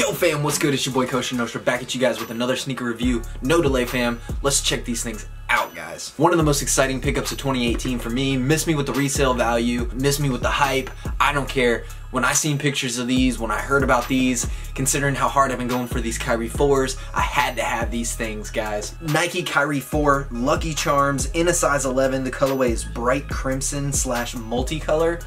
Yo fam, what's good? It's your boy Kosher Nostra back at you guys with another sneaker review. No delay fam, let's check these things out guys. One of the most exciting pickups of 2018 for me. Miss me with the resale value, miss me with the hype, I don't care. When I seen pictures of these, when I heard about these, considering how hard I've been going for these Kyrie 4s, I had to have these things, guys. Nike Kyrie 4 Lucky Charms in a size 11. The colorway is bright crimson / multicolor.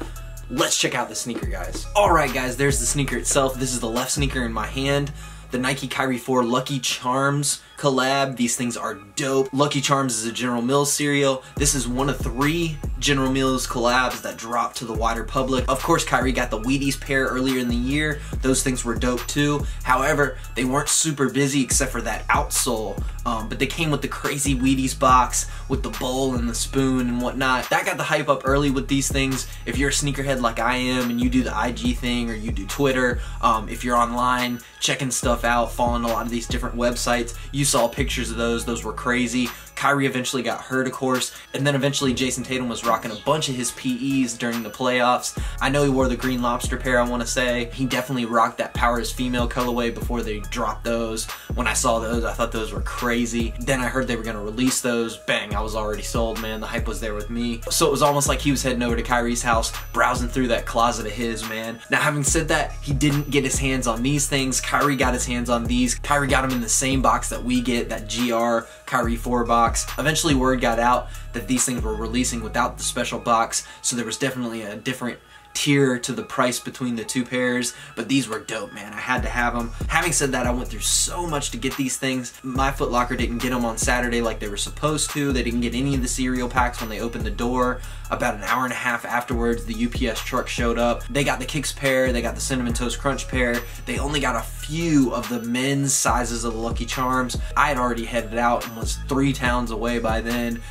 Let's check out the sneaker, guys. Alright guys, there's the sneaker itself. This is the left sneaker in my hand. The Nike Kyrie 4 Lucky Charms collab. These things are dope. Lucky Charms is a General Mills cereal. This is one of 3 General Mills collabs that dropped to the wider public. Of course, Kyrie got the Wheaties pair earlier in the year. Those things were dope too. However, they weren't super busy except for that outsole. But they came with the crazy Wheaties box with the bowl and the spoon and whatnot. That got the hype up early with these things. If you're a sneakerhead like I am and you do the IG thing or you do Twitter, if you're online checking stuff out, following a lot of these different websites, you saw pictures of those were crazy. Kyrie eventually got hurt, of course, and then eventually Jason Tatum was rocking a bunch of his PEs during the playoffs. I know he wore the green lobster pair, I want to say. He definitely rocked that Power is Female colorway before they dropped those. When I saw those, I thought those were crazy. Then I heard they were going to release those. Bang, I was already sold, man. The hype was there with me. So it was almost like he was heading over to Kyrie's house, browsing through that closet of his, man. Now, having said that, he didn't get his hands on these things. Kyrie got his hands on these. Kyrie got them in the same box that we get, that GR Kyrie 4 box. Eventually word got out that these things were releasing without the special box, so there was definitely a different tier to the price between the 2 pairs, but these were dope, man. I had to have them. Having said that, I went through so much to get these things. My Foot Locker didn't get them on Saturday like they were supposed to. They didn't get any of the cereal packs when they opened the door. About an hour and a half afterwards, the UPS truck showed up. They got the Kicks pair, they got the Cinnamon Toast Crunch pair. They only got a few of the men's sizes of the Lucky Charms. I had already headed out and was 3 towns away by then,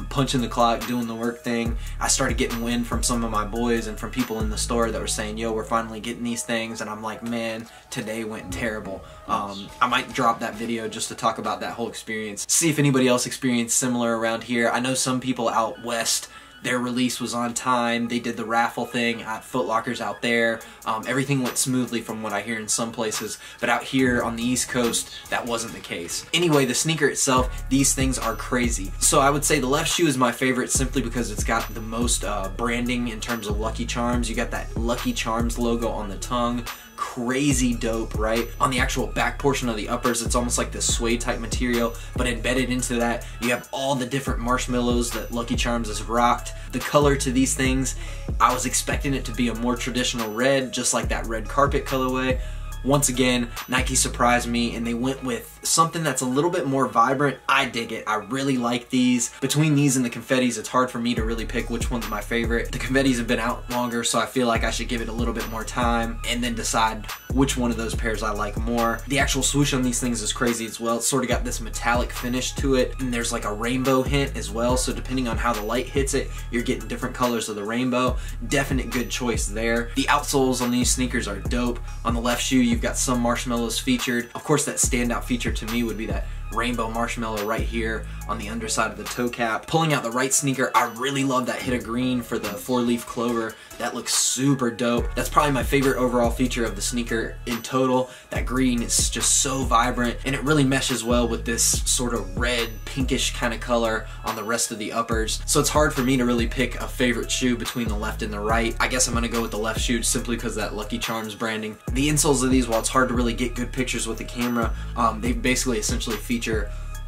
punching the clock, doing the work thing. I started getting wind from some of my boys and from people in the store that were saying, yo, we're finally getting these things, and I'm like, man, today went terrible. I might drop that video just to talk about that whole experience, see if anybody else experienced similar around here. I know some people out west, their release was on time. They did the raffle thing at Foot Locker's out there. Everything went smoothly from what I hear in some places, but out here on the East Coast, that wasn't the case. Anyway, the sneaker itself, these things are crazy. So I would say the left shoe is my favorite simply because it's got the most branding in terms of Lucky Charms. You got that Lucky Charms logo on the tongue. Crazy dope, right? On the actual back portion of the uppers, it's almost like this suede type material, but embedded into that, you have all the different marshmallows that Lucky Charms has rocked. The color to these things, I was expecting it to be a more traditional red, just like that red carpet colorway. Once again, Nike surprised me and they went with something that's a little bit more vibrant. I dig it. I really like these. Between these and the confettis, it's hard for me to really pick which one's my favorite. The confettis have been out longer, so I feel like I should give it a little bit more time and then decide which one of those pairs I like more. The actual swoosh on these things is crazy as well. It's sort of got this metallic finish to it, and there's like a rainbow hint as well, so depending on how the light hits it, you're getting different colors of the rainbow. Definite good choice there. The outsoles on these sneakers are dope. On the left shoe, you've got some marshmallows featured. Of course, that standout feature to me would be that rainbow marshmallow right here on the underside of the toe cap. Pulling out the right sneaker, I really love that hit of green for the 4-leaf clover. That looks super dope. That's probably my favorite overall feature of the sneaker in total. That green is just so vibrant, and it really meshes well with this sort of red, pinkish kind of color on the rest of the uppers. So it's hard for me to really pick a favorite shoe between the left and the right. I guess I'm gonna go with the left shoe simply because of that Lucky Charms branding. The insoles of these, while it's hard to really get good pictures with the camera, they basically essentially feature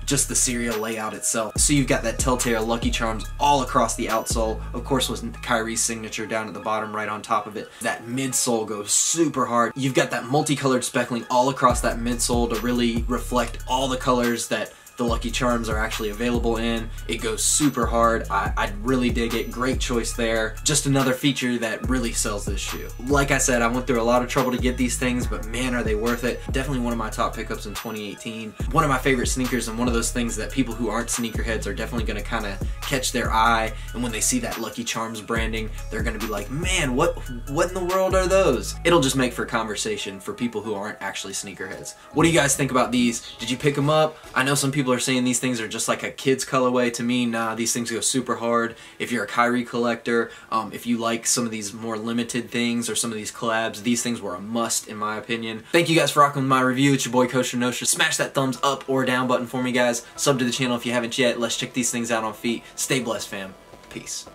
just the cereal layout itself. So you've got that telltale Lucky Charms all across the outsole, of course with Kyrie's signature down at the bottom right on top of it. That midsole goes super hard. You've got that multicolored speckling all across that midsole to really reflect all the colors that the Lucky Charms are actually available in. It goes super hard. I really dig it. Great choice there. Just another feature that really sells this shoe. Like I said, I went through a lot of trouble to get these things, but man, are they worth it. Definitely one of my top pickups in 2018. One of my favorite sneakers, and one of those things that people who aren't sneakerheads are definitely gonna kind of catch their eye, and when they see that Lucky Charms branding, they're gonna be like, man, what in the world are those? It'll just make for conversation for people who aren't actually sneakerheads. What do you guys think about these? Did you pick them up? I know some people people are saying these things are just like a kid's colorway. To me, nah, these things go super hard. If you're a Kyrie collector, if you like some of these more limited things or some of these collabs, these things were a must in my opinion. Thank you guys for rocking with my review. It's your boy Kosher Nosher. Smash that thumbs up or down button for me, guys. Sub to the channel if you haven't yet. Let's check these things out on feet. Stay blessed, fam. Peace.